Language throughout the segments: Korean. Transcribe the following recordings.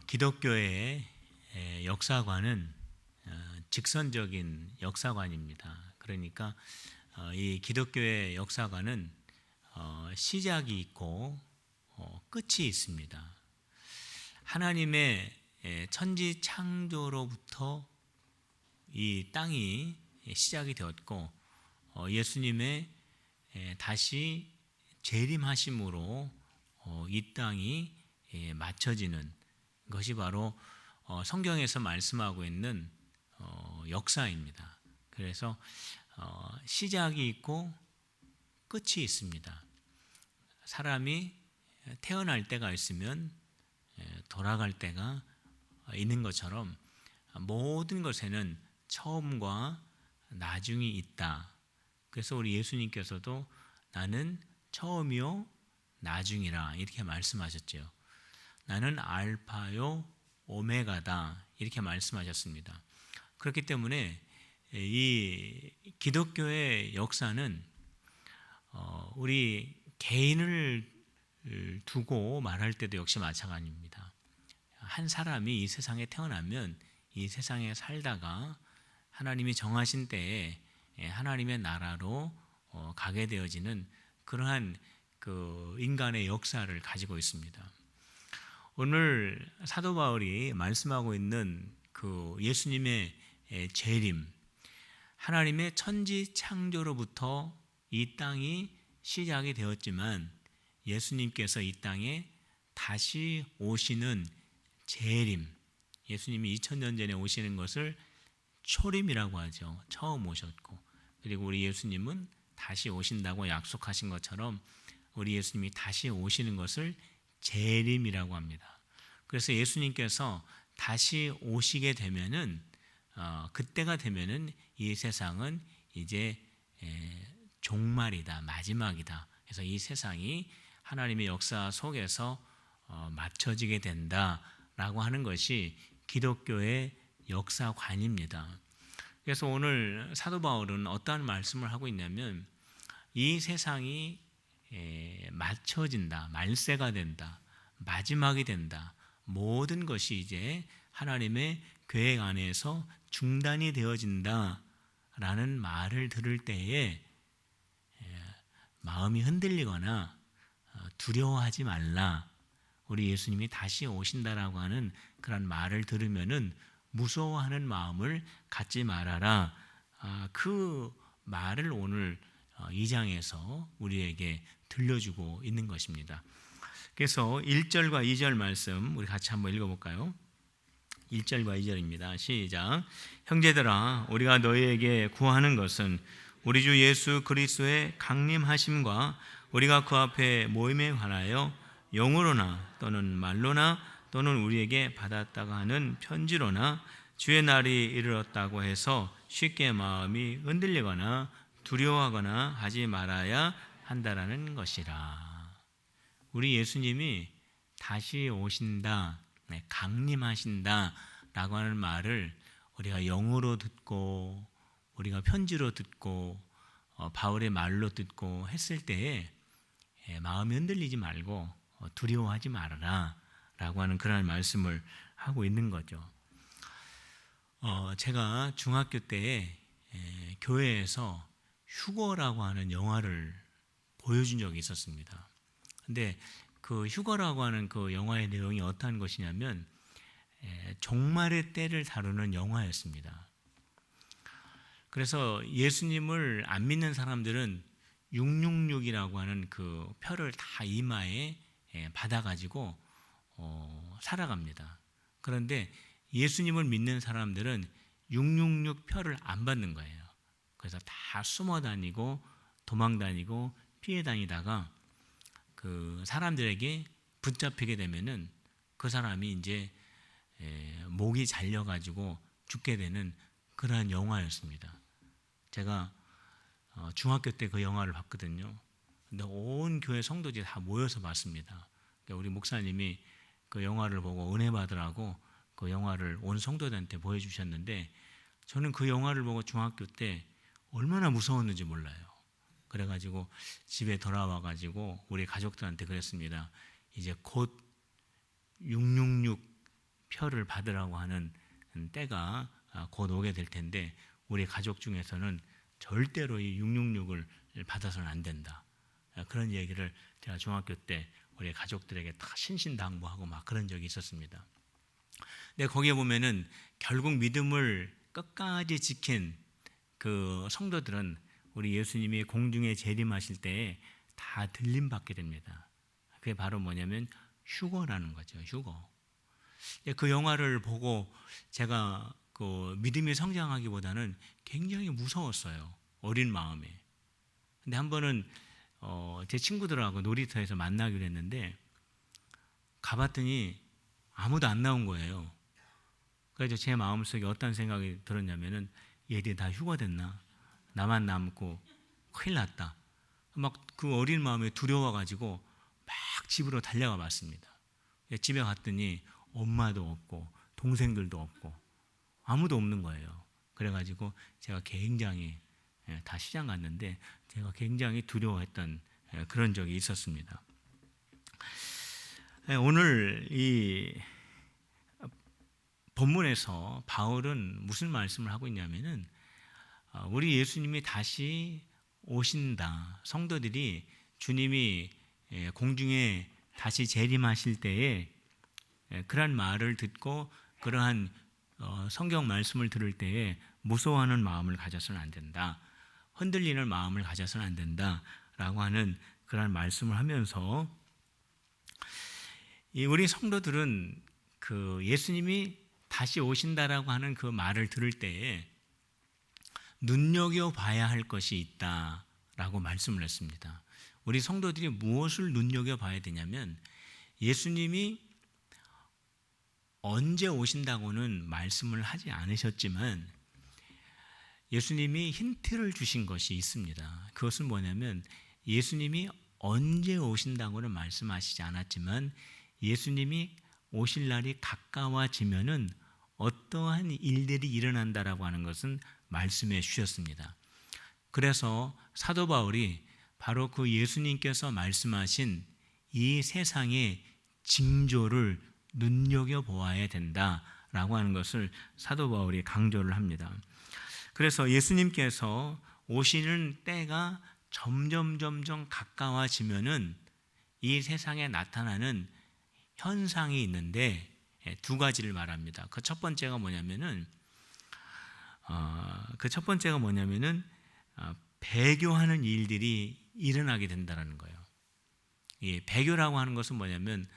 기독교의 역사관은 직선적인 역사관입니다. 그러니까 이 기독교의 역사관은 시작이 있고 끝이 있습니다. 하나님의 천지 창조로부터 이 땅이 시작이 되었고 예수님의 다시 재림하심으로 이 땅이 맞춰지는 것이 바로 성경에서 말씀하고 있는 역사입니다. 그래서 시작이 있고 끝이 있습니다. 사람이 태어날 때가 있으면 돌아갈 때가 있는 것처럼 모든 것에는 처음과 나중이 있다. 그래서 우리 예수님께서도 나는 처음이요 나중이라 이렇게 말씀하셨죠. 나는 알파요 오메가다 이렇게 말씀하셨습니다. 그렇기 때문에 이 기독교의 역사는 우리 개인을 두고 말할 때도 역시 마찬가지입니다. 한 사람이 이 세상에 태어나면 이 세상에 살다가 하나님이 정하신 때에 하나님의 나라로 가게 되어지는 그러한 그 인간의 역사를 가지고 있습니다. 오늘 사도 바울이 말씀하고 있는 그 예수님의 재림, 하나님의 천지 창조로부터 이 땅이 시작이 되었지만 예수님께서 이 땅에 다시 오시는 재림, 예수님이 2000년 전에 오시는 것을 초림이라고 하죠. 처음 오셨고, 그리고 우리 예수님은 다시 오신다고 약속하신 것처럼 우리 예수님이 다시 오시는 것을 재림이라고 합니다. 그래서 예수님께서 다시 오시게 되면은 그때가 되면은 이 세상은 이제 종말이다, 마지막이다. 그래서 이 세상이 하나님의 역사 속에서 맞춰지게 된다라고 하는 것이 기독교의 역사관입니다. 그래서 오늘 사도 바울은 어떠한 말씀을 하고 있냐면 이 세상이 맞춰진다, 말세가 된다, 마지막이 된다. 모든 것이 이제 하나님의 계획 안에서 중단이 되어진다라는 말을 들을 때에 마음이 흔들리거나 두려워하지 말라. 우리 예수님이 다시 오신다라고 하는 그런 말을 들으면은 무서워하는 마음을 갖지 말아라. 그 말을 오늘 2장에서 우리에게 들려주고 있는 것입니다. 그래서 1절과 2절 말씀 우리 같이 한번 읽어볼까요? 1절과 2절입니다. 시작. 형제들아, 우리가 너희에게 구하는 것은 우리 주 예수 그리스도의 강림하심과 우리가 그 앞에 모임에 관하여 영으로나 또는 말로나 또는 우리에게 받았다가 하는 편지로나 주의 날이 이르렀다고 해서 쉽게 마음이 흔들리거나 두려워하거나 하지 말아야 한다라는 것이라. 우리 예수님이 다시 오신다, 강림하신다 라고 하는 말을 우리가 영어로 듣고 우리가 편지로 듣고 바울의 말로 듣고 했을 때에 마음이 흔들리지 말고 두려워하지 말아라 라고 하는 그런 말씀을 하고 있는 거죠. 제가 중학교 때에 교회에서 휴거라고 하는 영화를 보여준 적이 있었습니다. 근데 그 휴거라고 하는 그 영화의 내용이 어떠한 것이냐면 종말의 때를 다루는 영화였습니다. 그래서 예수님을 안 믿는 사람들은 666이라고 하는 그 표를 다 이마에 받아가지고 살아갑니다. 그런데 예수님을 믿는 사람들은 666 표를 안 받는 거예요. 그래서 다 숨어 다니고 도망 다니고 피해 다니다가 그 사람들에게 붙잡히게 되면은 그 사람이 이제 목이 잘려가지고 죽게 되는 그러한 영화였습니다. 제가 중학교 때 그 영화를 봤거든요. 근데 온 교회 성도들이 다 모여서 봤습니다. 우리 목사님이 그 영화를 보고 은혜 받으라고 그 영화를 온 성도들한테 보여주셨는데 저는 그 영화를 보고 중학교 때 얼마나 무서웠는지 몰라요. 그래가지고 집에 돌아와가지고 우리 가족들한테 그랬습니다. 이제 곧 666 표를 받으라고 하는 때가 곧 오게 될 텐데 우리 가족 중에서는 절대로 이 666을 받아서는 안 된다. 그런 얘기를 제가 중학교 때 우리 가족들에게 다 신신당부하고 막 그런 적이 있었습니다. 근데 거기에 보면은 결국 믿음을 끝까지 지킨 그 성도들은 우리 예수님이 공중에 재림하실 때에 다 들림받게 됩니다. 그게 바로 뭐냐면 휴거라는 거죠. 휴거. 그 영화를 보고 제가 그 믿음이 성장하기보다는 굉장히 무서웠어요. 어린 마음에. 근데 한 번은 제 친구들하고 놀이터에서 만나기로 했는데 가봤더니 아무도 안 나온 거예요. 그래서 제 마음속에 어떤 생각이 들었냐면은 얘들이 다 휴가됐나? 나만 남고 큰일 났다. 막 그 어린 마음에 두려워가지고 막 집으로 달려가 봤습니다. 집에 갔더니 엄마도 없고 동생들도 없고 아무도 없는 거예요. 그래가지고 제가 굉장히 다 시장 갔는데 제가 굉장히 두려워했던 그런 적이 있었습니다. 오늘 이 본문에서 바울은 무슨 말씀을 하고 있냐면은 우리 예수님이 다시 오신다. 성도들이 주님이 공중에 다시 재림하실 때에 그러한 말을 듣고 그러한 성경 말씀을 들을 때에 무서워하는 마음을 가져서는 안 된다. 흔들리는 마음을 가져서는 안 된다라고 하는 그러한 말씀을 하면서 우리 성도들은 그 예수님이 다시 오신다라고 하는 그 말을 들을 때에 눈여겨봐야 할 것이 있다라고 말씀을 했습니다. 우리 성도들이 무엇을 눈여겨봐야 되냐면 예수님이 언제 오신다고는 말씀을 하지 않으셨지만 예수님이 힌트를 주신 것이 있습니다. 그것은 뭐냐면 예수님이 언제 오신다고는 말씀하시지 않았지만 예수님이 오실 날이 가까워지면은 어떠한 일들이 일어난다라고 하는 것은 말씀해 주셨습니다. 그래서 사도 바울이 바로 그 예수님께서 말씀하신 이 세상의 징조를 눈여겨보아야 된다라고 하는 것을 사도 바울이 강조를 합니다. 그래서 예수님께서 오시는 때가 점점 가까워지면은 이 세상에 나타나는 현상이 있는데 두 가지를 말합니다. 그 첫 번째가 뭐냐면은 배교하는 일들이 일어나게 된다는 거예요. 이 배교라고 하는 것은 뭐냐면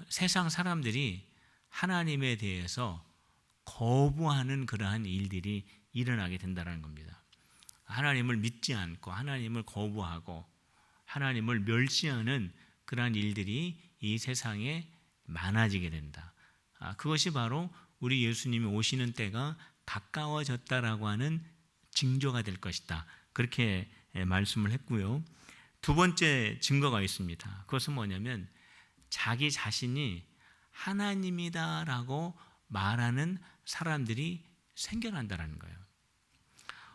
세상 사람들이 하나님에 대해서 거부하는 그러한 일들이 일어나게 된다는 겁니다. 하나님을 믿지 않고 하나님을 거부하고 하나님을 멸시하는 그러한 일들이 이 세상에 많아지게 된다. 그것이 바로 우리 예수님이 오시는 때가 가까워졌다라고 하는 징조가 될 것이다. 그렇게 말씀을 했고요. 두 번째 증거가 있습니다. 그것은 뭐냐면 자기 자신이 하나님이다라고 말하는 사람들이 생겨난다는 거예요.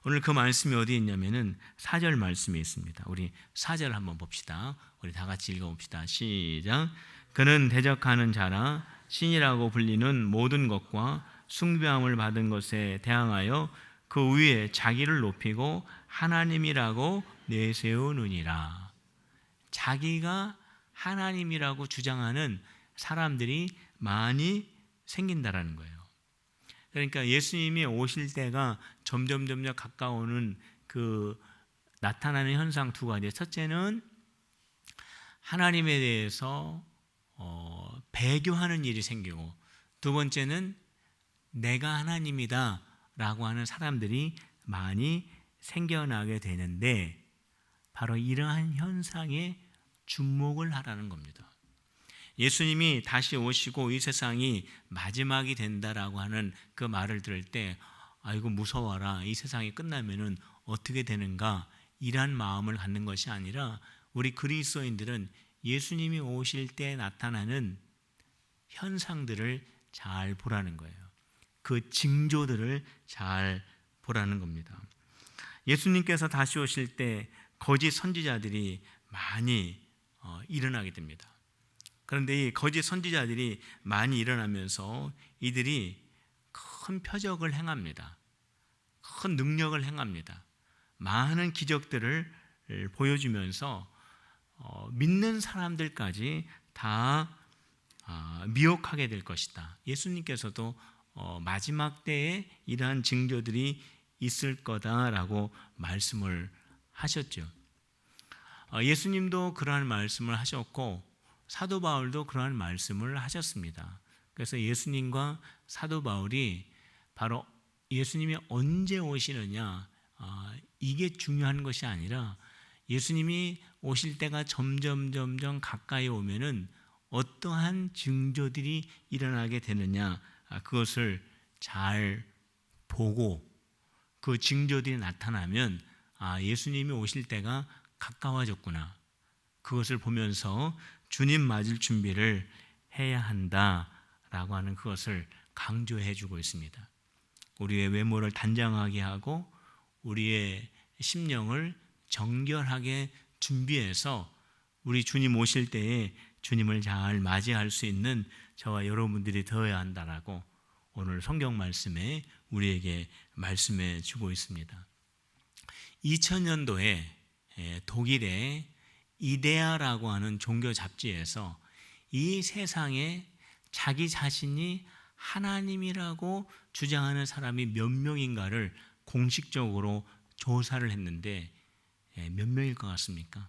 오늘 그 말씀이 어디 있냐면은 4절 말씀이 있습니다. 우리 4절 한번 봅시다. 우리 다 같이 읽어봅시다. 시작. 그는 대적하는 자라 신이라고 불리는 모든 것과 숭배함을 받은 것에 대항하여 그 위에 자기를 높이고 하나님이라고 내세우느니라. 자기가 하나님이라고 주장하는 사람들이 많이 생긴다라는 거예요. 그러니까 예수님이 오실 때가 점점 가까워오는 그 나타나는 현상 두 가지. 첫째는 하나님에 대해서 배교하는 일이 생기고, 두 번째는 내가 하나님이다 라고 하는 사람들이 많이 생겨나게 되는데 바로 이러한 현상에 주목을 하라는 겁니다. 예수님이 다시 오시고 이 세상이 마지막이 된다라고 하는 그 말을 들을 때 아이고 무서워라, 이 세상이 끝나면은 어떻게 되는가, 이란 마음을 갖는 것이 아니라 우리 그리스도인들은 예수님이 오실 때 나타나는 현상들을 잘 보라는 거예요. 그 징조들을 잘 보라는 겁니다. 예수님께서 다시 오실 때 거짓 선지자들이 많이 일어나게 됩니다. 그런데 이 거짓 선지자들이 많이 일어나면서 이들이 큰 표적을 행합니다. 큰 능력을 행합니다. 많은 기적들을 보여주면서 믿는 사람들까지 다 미혹하게 될 것이다. 예수님께서도 마지막 때에 이러한 징조들이 있을 거다라고 말씀을 하셨죠. 예수님도 그러한 말씀을 하셨고 사도 바울도 그러한 말씀을 하셨습니다. 그래서 예수님과 사도 바울이 바로 예수님이 언제 오시느냐, 이게 중요한 것이 아니라 예수님이 오실 때가 점점 가까이 오면은 어떠한 징조들이 일어나게 되느냐, 그것을 잘 보고 그 징조들이 나타나면 예수님이 오실 때가 가까워졌구나, 그것을 보면서 주님 맞을 준비를 해야 한다라고 하는 그것을 강조해 주고 있습니다. 우리의 외모를 단장하게 하고 우리의 심령을 정결하게 준비해서 우리 주님 오실 때에 주님을 잘 맞이할 수 있는 저와 여러분들이 되어야 한다라고 오늘 성경 말씀에 우리에게 말씀해 주고 있습니다. 2000년도에 독일의 이데아라고 하는 종교 잡지에서 이 세상에 자기 자신이 하나님이라고 주장하는 사람이 몇 명인가를 공식적으로 조사를 했는데 몇 명일 것 같습니까?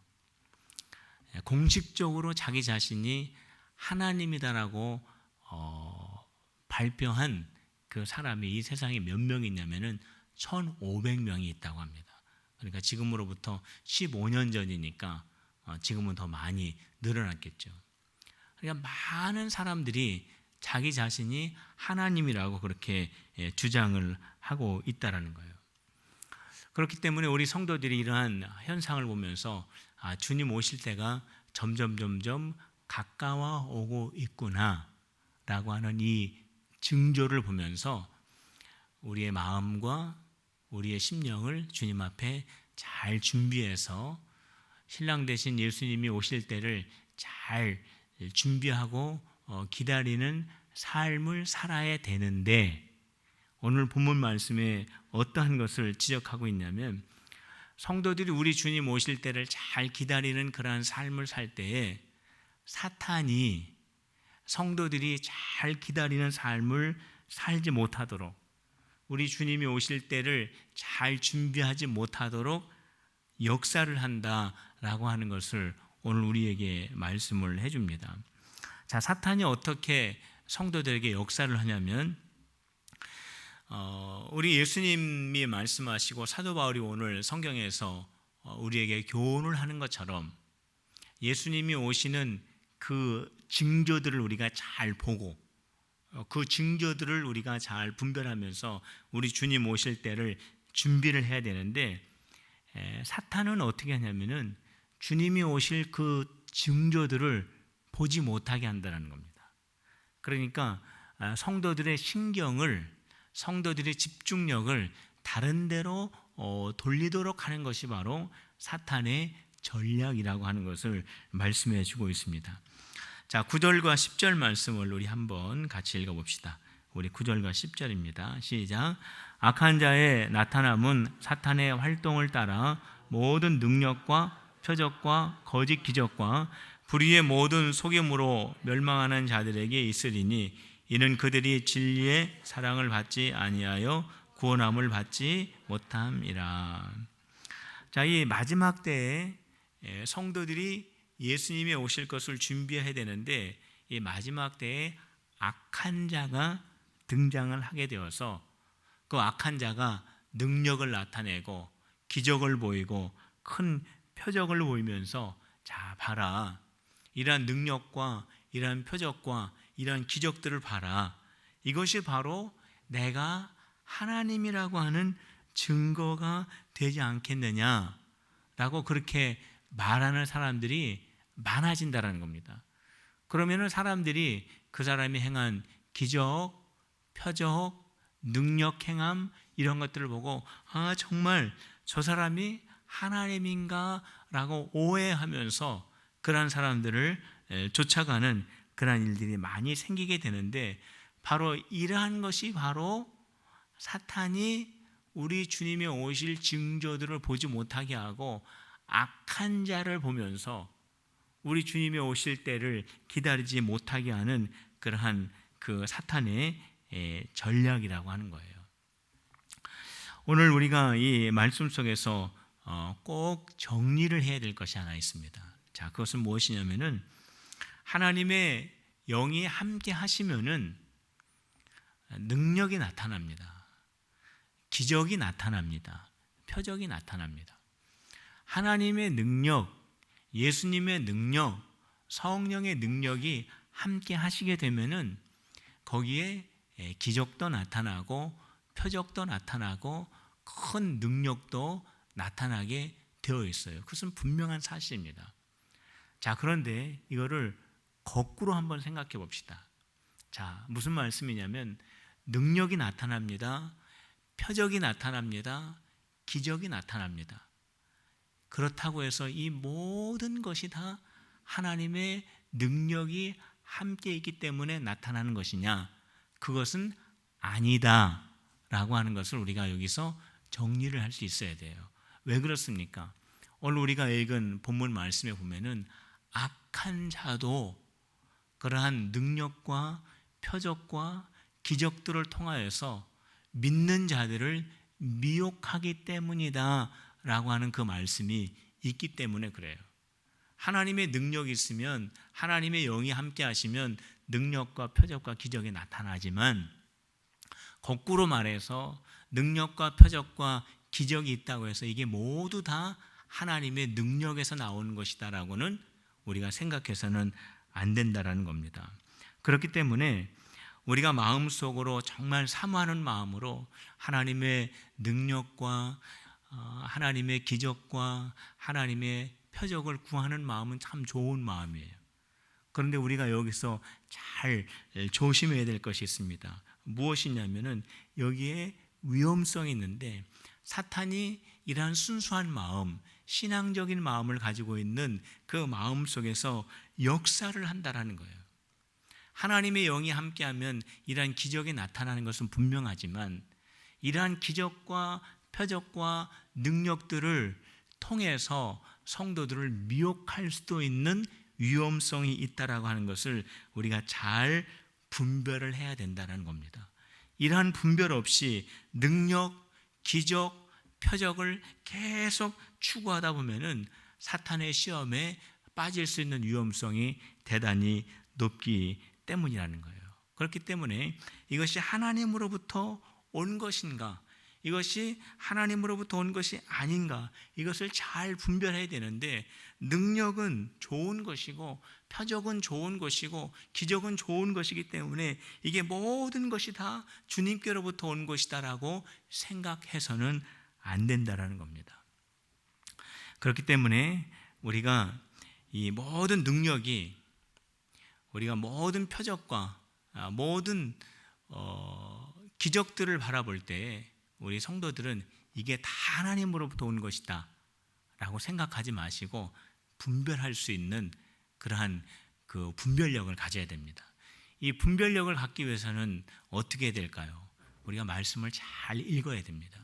공식적으로 자기 자신이 하나님이다라고 발표한 그 사람이 이 세상에 몇 명이냐면은 1,500명이 있다고 합니다. 그러니까 지금으로부터 15년 전이니까 지금은 더 많이 늘어났겠죠. 그러니까 많은 사람들이 자기 자신이 하나님이라고 그렇게 주장을 하고 있다라는 거예요. 그렇기 때문에 우리 성도들이 이러한 현상을 보면서 주님 오실 때가 점점 가까워 오고 있구나라고 하는 이 징조를 보면서 우리의 마음과 우리의 심령을 주님 앞에 잘 준비해서 신랑 되신 예수님이 오실 때를 잘 준비하고 기다리는 삶을 살아야 되는데, 오늘 본문 말씀에 어떠한 것을 지적하고 있냐면 성도들이 우리 주님 오실 때를 잘 기다리는 그러한 삶을 살 때에 사탄이 성도들이 잘 기다리는 삶을 살지 못하도록, 우리 주님이 오실 때를 잘 준비하지 못하도록 역사를 한다라고 하는 것을 오늘 우리에게 말씀을 해줍니다. 자, 사탄이 어떻게 성도들에게 역사를 하냐면 우리 예수님이 말씀하시고 사도 바울이 오늘 성경에서 우리에게 교훈을 하는 것처럼 예수님이 오시는 그 징조들을 우리가 잘 보고 그 징조들을 우리가 잘 분별하면서 우리 주님 오실 때를 준비를 해야 되는데, 사탄은 어떻게 하냐면은 주님이 오실 그 징조들을 보지 못하게 한다는 겁니다. 그러니까 성도들의 신경을, 성도들의 집중력을 다른 데로 돌리도록 하는 것이 바로 사탄의 전략이라고 하는 것을 말씀해 주고 있습니다. 자, 9절과 10절 말씀을 우리 한번 같이 읽어봅시다. 우리 9절과 10절입니다. 시작. 악한 자의 나타남은 사탄의 활동을 따라 모든 능력과 표적과 거짓 기적과 불의의 모든 속임으로 멸망하는 자들에게 있으리니 이는 그들이 진리의 사랑을 받지 아니하여 구원함을 받지 못함이라. 자, 이 마지막 때에 성도들이 예수님이 오실 것을 준비해야 되는데 이 마지막 때에 악한 자가 등장을 하게 되어서 그 악한 자가 능력을 나타내고 기적을 보이고 큰 표적을 보이면서, 자 봐라, 이러한 능력과 이러한 표적과 이러한 기적들을 봐라, 이것이 바로 내가 하나님이라고 하는 증거가 되지 않겠느냐라고 그렇게 말하는 사람들이 많아진다라는 겁니다. 그러면은 사람들이 그 사람이 행한 기적, 표적, 능력 행함 이런 것들을 보고 정말 저 사람이 하나님인가 라고 오해하면서 그런 사람들을 쫓아가는 그러한 일들이 많이 생기게 되는데, 바로 이러한 것이 바로 사탄이 우리 주님의 오실 징조들을 보지 못하게 하고 악한 자를 보면서 우리 주님의 오실 때를 기다리지 못하게 하는 그러한 그 사탄의 전략이라고 하는 거예요. 오늘 우리가 이 말씀 속에서 꼭 정리를 해야 될 것이 하나 있습니다. 자, 그것은 무엇이냐면은 하나님의 영이 함께 하시면은 능력이 나타납니다. 기적이 나타납니다. 표적이 나타납니다. 하나님의 능력, 예수님의 능력, 성령의 능력이 함께 하시게 되면은 거기에 기적도 나타나고 표적도 나타나고 큰 능력도 나타나게 되어 있어요. 그것은 분명한 사실입니다. 자, 그런데 이거를 거꾸로 한번 생각해 봅시다. 자, 무슨 말씀이냐면 능력이 나타납니다. 표적이 나타납니다. 기적이 나타납니다. 그렇다고 해서 이 모든 것이 다 하나님의 능력이 함께 있기 때문에 나타나는 것이냐? 그것은 아니다 라고 하는 것을 우리가 여기서 정리를 할 수 있어야 돼요. 왜 그렇습니까? 오늘 우리가 읽은 본문 말씀에 보면은 악한 자도 그러한 능력과 표적과 기적들을 통하여서 믿는 자들을 미혹하기 때문이다 라고 하는 그 말씀이 있기 때문에 그래요. 하나님의 능력이 있으면, 하나님의 영이 함께 하시면 능력과 표적과 기적이 나타나지만, 거꾸로 말해서 능력과 표적과 기적이 있다고 해서 이게 모두 다 하나님의 능력에서 나오는 것이다라고는 우리가 생각해서는 안 된다라는 겁니다. 그렇기 때문에 우리가 마음속으로 정말 사모하는 마음으로 하나님의 능력과 하나님의 기적과 하나님의 표적을 구하는 마음은 참 좋은 마음이에요. 그런데 우리가 여기서 잘 조심해야 될 것이 있습니다. 무엇이냐면은 여기에 위험성이 있는데, 사탄이 이러한 순수한 마음, 신앙적인 마음을 가지고 있는 그 마음 속에서 역사를 한다라는 거예요. 하나님의 영이 함께하면 이러한 기적이 나타나는 것은 분명하지만, 이러한 기적과 표적과 능력들을 통해서 성도들을 미혹할 수도 있는 위험성이 있다라고 하는 것을 우리가 잘 분별을 해야 된다는 겁니다. 이러한 분별 없이 능력, 기적, 표적을 계속 추구하다 보면은 사탄의 시험에 빠질 수 있는 위험성이 대단히 높기 때문이라는 거예요. 그렇기 때문에 이것이 하나님으로부터 온 것인가, 이것이 하나님으로부터 온 것이 아닌가, 이것을 잘 분별해야 되는데, 능력은 좋은 것이고 표적은 좋은 것이고 기적은 좋은 것이기 때문에 이게 모든 것이 다 주님께로부터 온 것이다라고 생각해서는 안 된다라는 겁니다. 그렇기 때문에 우리가 이 모든 능력이, 우리가 모든 표적과 모든 기적들을 바라볼 때 우리 성도들은 이게 다 하나님으로부터 온 것이다 라고 생각하지 마시고 분별할 수 있는 그러한 그 분별력을 가져야 됩니다. 이 분별력을 갖기 위해서는 어떻게 해야 될까요? 우리가 말씀을 잘 읽어야 됩니다.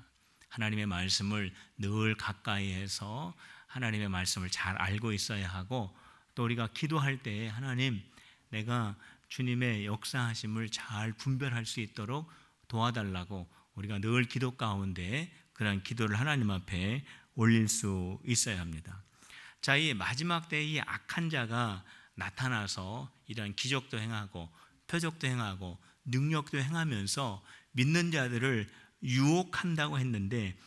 하나님의 말씀을 늘 가까이 해서 하나님의 말씀을 잘 알고 있어야 하고, 또 우리가 기도할 때 하나님, 내가 주님의 역사하심을 잘 분별할 수 있도록 도와달라고 우리가 늘 기도 가운데 그런 기도를 하나님 앞에 올릴 수 있어야 합니다. 자, 이 마지막 때에 이 악한 자가 나타나서 이런 기적도 행하고 표적도 행하고 능력도 행하면서 믿는 자들을 유혹한다고 했는데,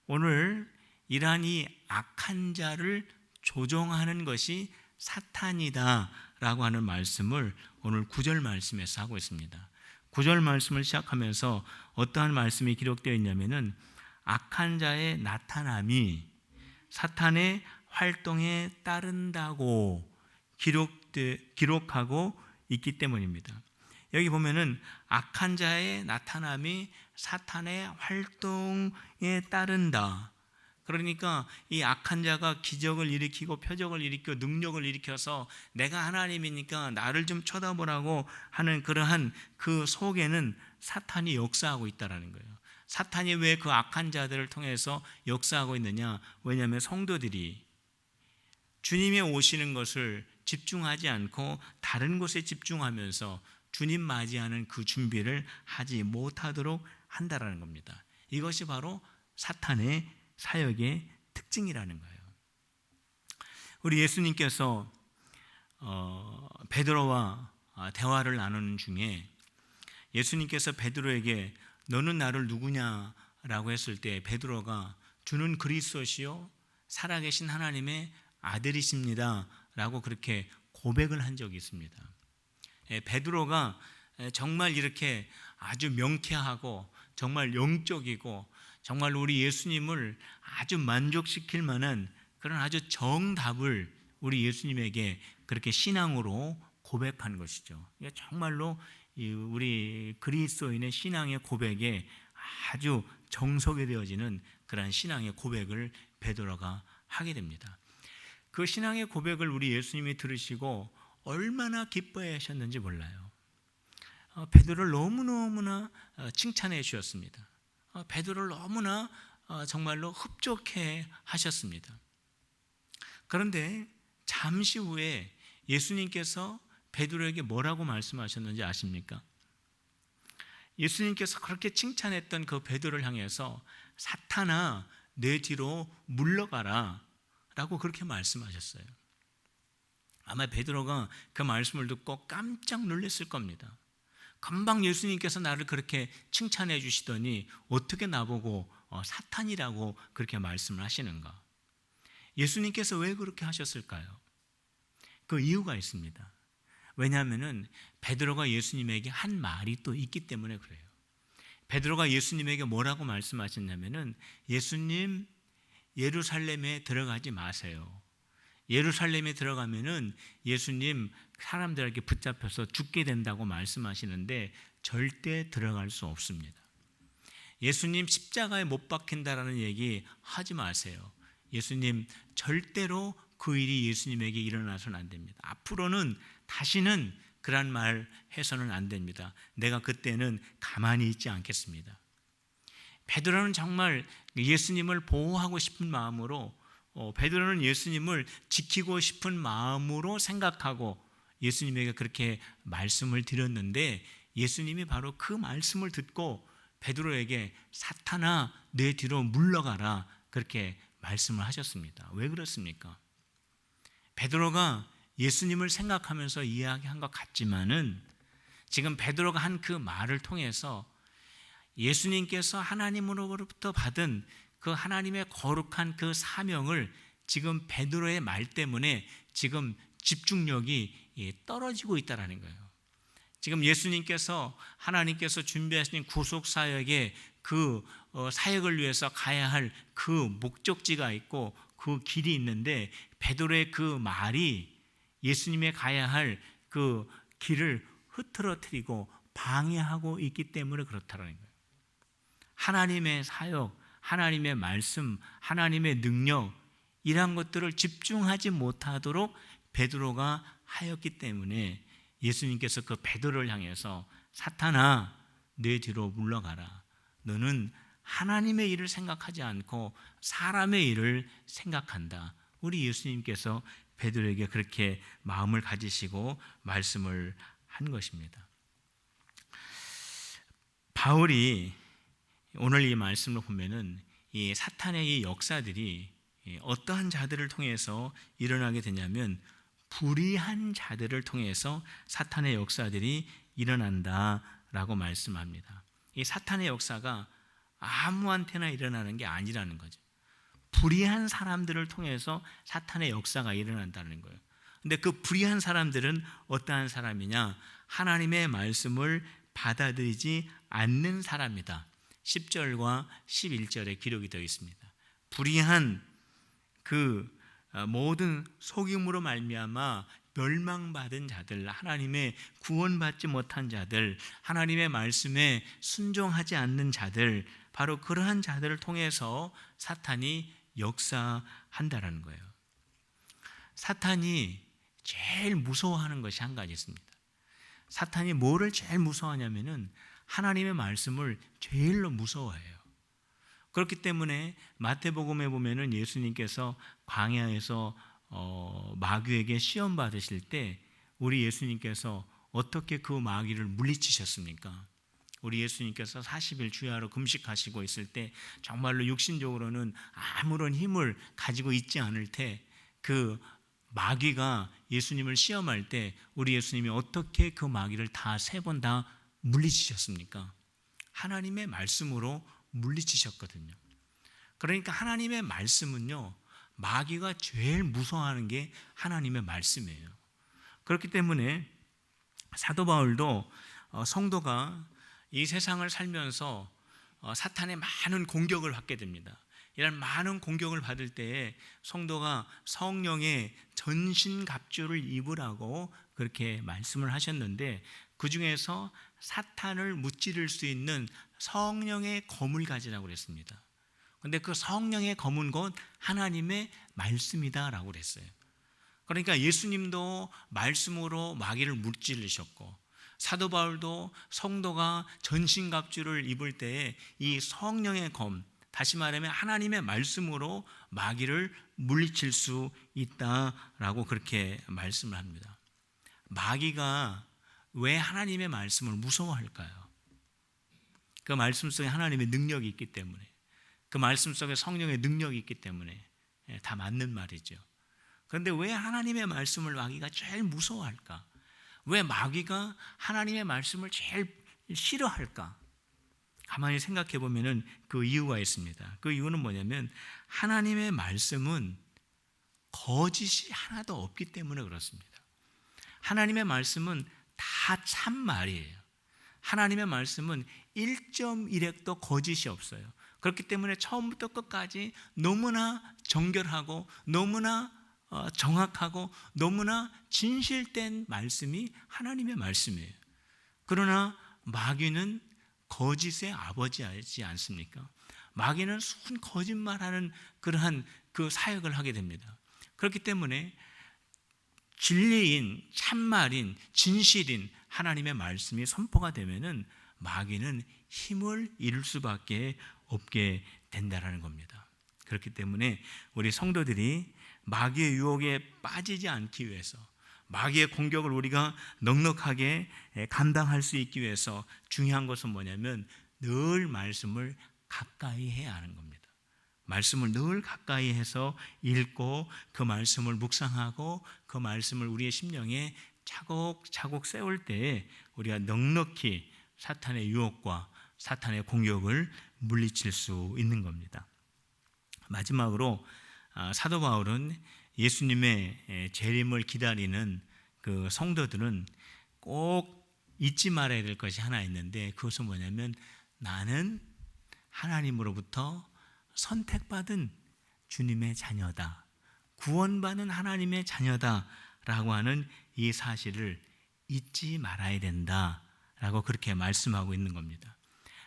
오늘 이러한 이 악한 자를 조종하는 것이 사탄이다라고 하는 말씀을 오늘 9절 말씀에서 하고 있습니다. 9절 말씀을 시작하면서 어떠한 말씀이 기록되어 있냐면은 악한 자의 나타남이 사탄의 활동에 따른다고 기록하고 있기 때문입니다. 여기 보면은 악한 자의 나타남이 사탄의 활동에 따른다. 그러니까 이 악한 자가 기적을 일으키고 표적을 일으키고 능력을 일으켜서 내가 하나님이니까 나를 좀 쳐다보라고 하는 그러한 그 속에는 사탄이 역사하고 있다는 거예요. 사탄이 왜 그 악한 자들을 통해서 역사하고 있느냐? 왜냐하면 성도들이 주님이 오시는 것을 집중하지 않고 다른 곳에 집중하면서 주님 맞이하는 그 준비를 하지 못하도록 한다라는 겁니다. 이것이 바로 사탄의 사역의 특징이라는 거예요. 우리 예수님께서 베드로와 대화를 나누는 중에 예수님께서 베드로에게 너는 나를 누구냐라고 했을 때 베드로가 주는 그리스도시요 살아계신 하나님의 아들이십니다 라고 그렇게 고백을 한 적이 있습니다. 베드로가 정말 이렇게 아주 명쾌하고 정말 영적이고 정말 우리 예수님을 아주 만족시킬 만한 그런 아주 정답을 우리 예수님에게 그렇게 신앙으로 고백한 것이죠. 정말로 우리 그리스도인의 신앙의 고백에 아주 정석이 되어지는 그런 신앙의 고백을 베드로가 하게 됩니다. 그 신앙의 고백을 우리 예수님이 들으시고 얼마나 기뻐해 하셨는지 몰라요. 베드로를 너무너무나 칭찬해 주셨습니다. 베드로를 너무나 정말로 흡족해 하셨습니다. 그런데 잠시 후에 예수님께서 베드로에게 뭐라고 말씀하셨는지 아십니까? 예수님께서 그렇게 칭찬했던 그 베드로를 향해서 사탄아 내 뒤로 물러가라 라고 그렇게 말씀하셨어요. 아마 베드로가 그 말씀을 듣고 깜짝 놀랐을 겁니다. 금방 예수님께서 나를 그렇게 칭찬해 주시더니 어떻게 나보고 사탄이라고 그렇게 말씀을 하시는가? 예수님께서 왜 그렇게 하셨을까요? 그 이유가 있습니다. 왜냐하면 베드로가 예수님에게 한 말이 또 있기 때문에 그래요. 베드로가 예수님에게 뭐라고 말씀하셨냐면은 예수님 예루살렘에 들어가지 마세요. 예루살렘에 들어가면은 예수님 사람들에게 붙잡혀서 죽게 된다고 말씀하시는데 절대 들어갈 수 없습니다. 예수님 십자가에 못 박힌다라는 얘기 하지 마세요. 예수님 절대로 그 일이 예수님에게 일어나서는 안 됩니다. 앞으로는 다시는 그런 말 해서는 안 됩니다. 내가 그때는 가만히 있지 않겠습니다. 베드로는 정말 예수님을 보호하고 싶은 마음으로 베드로는 예수님을 지키고 싶은 마음으로 생각하고 예수님에게 그렇게 말씀을 드렸는데 예수님이 바로 그 말씀을 듣고 베드로에게 사탄아 내 뒤로 물러가라 그렇게 말씀을 하셨습니다. 왜 그렇습니까? 베드로가 예수님을 생각하면서 이야기한 것 같지만은 지금 베드로가 한 그 말을 통해서 예수님께서 하나님으로부터 받은 그 하나님의 거룩한 그 사명을 지금 베드로의 말 때문에 지금 집중력이 떨어지고 있다는 거예요. 지금 예수님께서 하나님께서 준비하신 구속 사역의 그 사역을 위해서 가야 할 그 목적지가 있고 그 길이 있는데 베드로의 그 말이 예수님의 가야 할 그 길을 흐트러뜨리고 방해하고 있기 때문에 그렇다는 거예요. 하나님의 사역, 하나님의 말씀, 하나님의 능력 이러한 것들을 집중하지 못하도록 베드로가 하였기 때문에 예수님께서 그 베드로를 향해서 사탄아 내 뒤로 물러가라. 너는 하나님의 일을 생각하지 않고 사람의 일을 생각한다. 우리 예수님께서 베드로에게 그렇게 마음을 가지시고 말씀을 한 것입니다. 바울이 오늘 이 말씀을 보면은 이 사탄의 이 역사들이 어떠한 자들을 통해서 일어나게 되냐면 불의한 자들을 통해서 사탄의 역사들이 일어난다라고 말씀합니다. 이 사탄의 역사가 아무한테나 일어나는 게 아니라는 거죠. 불의한 사람들을 통해서 사탄의 역사가 일어난다는 거예요. 근데 그 불의한 사람들은 어떠한 사람이냐? 하나님의 말씀을 받아들이지 않는 사람이다. 10절과 11절에 기록이 되어 있습니다. 불의한 그 모든 속임으로 말미암아 멸망받은 자들, 하나님의 구원받지 못한 자들, 하나님의 말씀에 순종하지 않는 자들, 바로 그러한 자들을 통해서 사탄이 역사한다라는 거예요. 사탄이 제일 무서워하는 것이 한 가지 있습니다. 사탄이 뭐를 제일 무서워하냐면은 하나님의 말씀을 제일로 무서워해요. 그렇기 때문에 마태복음에 보면은 예수님께서 광야에서 마귀에게 시험 받으실 때 우리 예수님께서 어떻게 그 마귀를 물리치셨습니까? 우리 예수님께서 40일 주야로 금식하시고 있을 때 정말로 육신적으로는 아무런 힘을 가지고 있지 않을 때 그 마귀가 예수님을 시험할 때 우리 예수님이 어떻게 그 마귀를 다 3번 다 물리치셨습니까? 하나님의 말씀으로 물리치셨거든요. 그러니까 하나님의 말씀은요, 마귀가 제일 무서워하는 게 하나님의 말씀이에요. 그렇기 때문에 사도 바울도 성도가 이 세상을 살면서 사탄의 많은 공격을 받게 됩니다. 이런 많은 공격을 받을 때에 성도가 성령의 전신갑주를 입으라고 그렇게 말씀을 하셨는데, 그 중에서 사탄을 무찌를 수 있는 성령의 검을 가지라고 그랬습니다. 그런데 그 성령의 검은 곧 하나님의 말씀이다라고 그랬어요. 그러니까 예수님도 말씀으로 마귀를 무찌르셨고, 사도 바울도 성도가 전신갑주를 입을 때에 이 성령의 검, 다시 말하면 하나님의 말씀으로 마귀를 물리칠 수 있다라고 그렇게 말씀을 합니다. 마귀가 왜 하나님의 말씀을 무서워할까요? 그 말씀 속에 하나님의 능력이 있기 때문에, 그 말씀 속에 성령의 능력이 있기 때문에 다 맞는 말이죠. 그런데 왜 하나님의 말씀을 마귀가 제일 무서워할까? 왜 마귀가 하나님의 말씀을 제일 싫어할까? 가만히 생각해 보면은 그 이유가 있습니다. 그 이유는 뭐냐면 하나님의 말씀은 거짓이 하나도 없기 때문에 그렇습니다. 하나님의 말씀은 다 참말이에요. 하나님의 말씀은 1.1핵도 거짓이 없어요. 그렇기 때문에 처음부터 끝까지 너무나 정결하고 너무나 정확하고 너무나 진실된 말씀이 하나님의 말씀이에요. 그러나 마귀는 거짓의 아버지이지 않습니까? 마귀는 순 거짓말하는 그러한 그 사역을 하게 됩니다. 그렇기 때문에 진리인, 참말인, 진실인 하나님의 말씀이 선포가 되면은 마귀는 힘을 잃을 수밖에 없게 된다라는 겁니다. 그렇기 때문에 우리 성도들이 마귀의 유혹에 빠지지 않기 위해서, 마귀의 공격을 우리가 넉넉하게 감당할 수 있기 위해서 중요한 것은 뭐냐면 늘 말씀을 가까이 해야 하는 겁니다. 말씀을 늘 가까이 해서 읽고 그 말씀을 묵상하고 그 말씀을 우리의 심령에 차곡차곡 세울 때에 우리가 넉넉히 사탄의 유혹과 사탄의 공격을 물리칠 수 있는 겁니다. 마지막으로 사도 바울은 예수님의 재림을 기다리는 그 성도들은 꼭 잊지 말아야 될 것이 하나 있는데, 그것은 뭐냐면 나는 하나님으로부터 선택받은 주님의 자녀다, 구원받은 하나님의 자녀다라고 하는 이 사실을 잊지 말아야 된다라고 그렇게 말씀하고 있는 겁니다.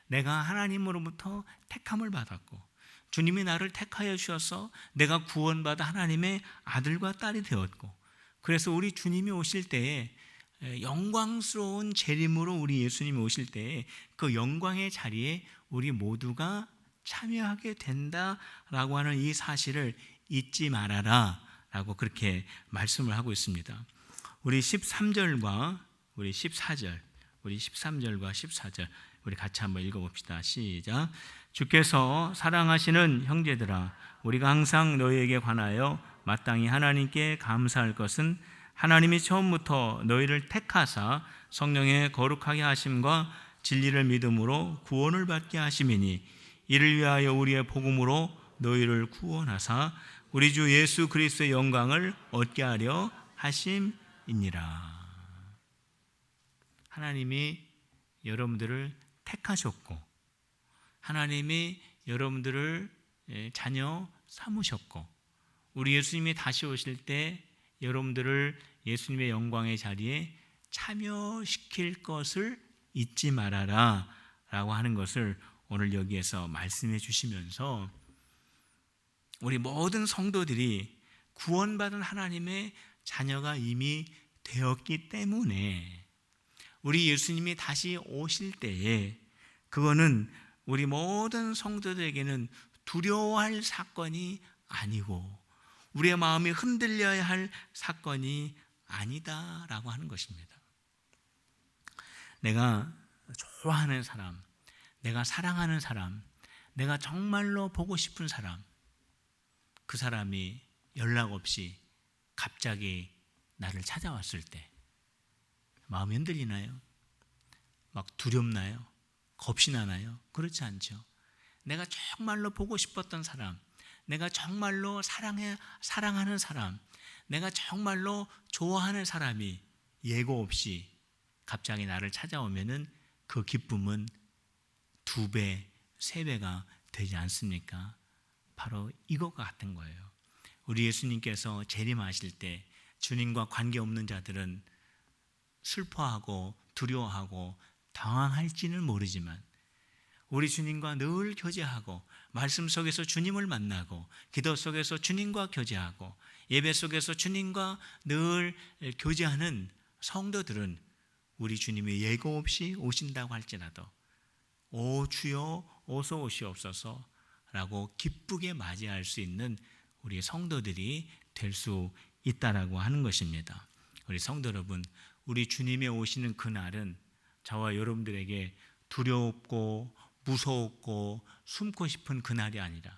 내가 하나님으로부터 택함을 받았고 주님이 나를 택하여 주셔서 내가 구원받아 하나님의 아들과 딸이 되었고, 그래서 우리 주님이 오실 때에 영광스러운 재림으로 우리 예수님이 오실 때에 그 영광의 자리에 우리 모두가 참여하게 된다라고 하는 이 사실을 잊지 말아라 라고 그렇게 말씀을 하고 있습니다. 우리 13절과 우리 14절, 우리 13절과 14절 우리 같이 한번 읽어봅시다. 시작. 주께서 사랑하시는 형제들아, 우리가 항상 너희에게 관하여 마땅히 하나님께 감사할 것은 하나님이 처음부터 너희를 택하사 성령의 거룩하게 하심과 진리를 믿음으로 구원을 받게 하심이니, 이를 위하여 우리의 복음으로 너희를 구원하사 우리 주 예수 그리스도의 영광을 얻게 하려 하심이니라. 하나님이 여러분들을 택하셨고, 하나님이 여러분들을 자녀 삼으셨고, 우리 예수님이 다시 오실 때 여러분들을 예수님의 영광의 자리에 참여시킬 것을 잊지 말아라 라고 하는 것을 오늘 여기에서 말씀해 주시면서 우리 모든 성도들이 구원받은 하나님의 자녀가 이미 되었기 때문에 우리 예수님이 다시 오실 때에 그거는 우리 모든 성도들에게는 두려워할 사건이 아니고 우리의 마음이 흔들려야 할 사건이 아니다라고 하는 것입니다. 내가 좋아하는 사람, 내가 사랑하는 사람, 내가 정말로 보고 싶은 사람, 그 사람이 연락 없이 갑자기 나를 찾아왔을 때 마음이 흔들리나요? 막 두렵나요? 겁이 나나요? 그렇지 않죠. 내가 정말로 보고 싶었던 사람, 내가 정말로 사랑하는 사람, 내가 정말로 좋아하는 사람이 예고 없이 갑자기 나를 찾아오면은 그 기쁨은 2배, 3배가 되지 않습니까? 바로 이것과 같은 거예요. 우리 예수님께서 재림하실 때 주님과 관계없는 자들은 슬퍼하고 두려워하고 당황할지는 모르지만 우리 주님과 늘 교제하고 말씀 속에서 주님을 만나고 기도 속에서 주님과 교제하고 예배 속에서 주님과 늘 교제하는 성도들은 우리 주님이 예고 없이 오신다고 할지라도 오 주여 어서 오시옵소서 라고 기쁘게 맞이할 수 있는 우리 성도들이 될 수 있다라고 하는 것입니다. 우리 성도 여러분, 우리 주님의 오시는 그날은 저와 여러분들에게 두렵고 무서웠고 숨고 싶은 그날이 아니라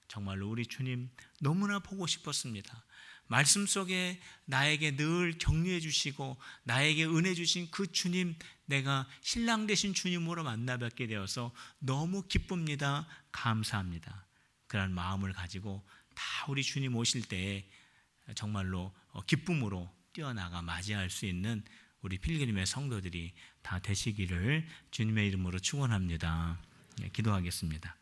정말로 우리 주님 너무나 보고 싶었습니다. 말씀 속에 나에게 늘 격려해 주시고 나에게 은혜 주신 그 주님, 내가 신랑 되신 주님으로 만나 뵙게 되어서 너무 기쁩니다. 감사합니다. 그런 마음을 가지고 다 우리 주님 오실 때에 정말로 기쁨으로 뛰어나가 맞이할 수 있는 우리 필그림의 성도들이 다 되시기를 주님의 이름으로 축원합니다. 기도하겠습니다.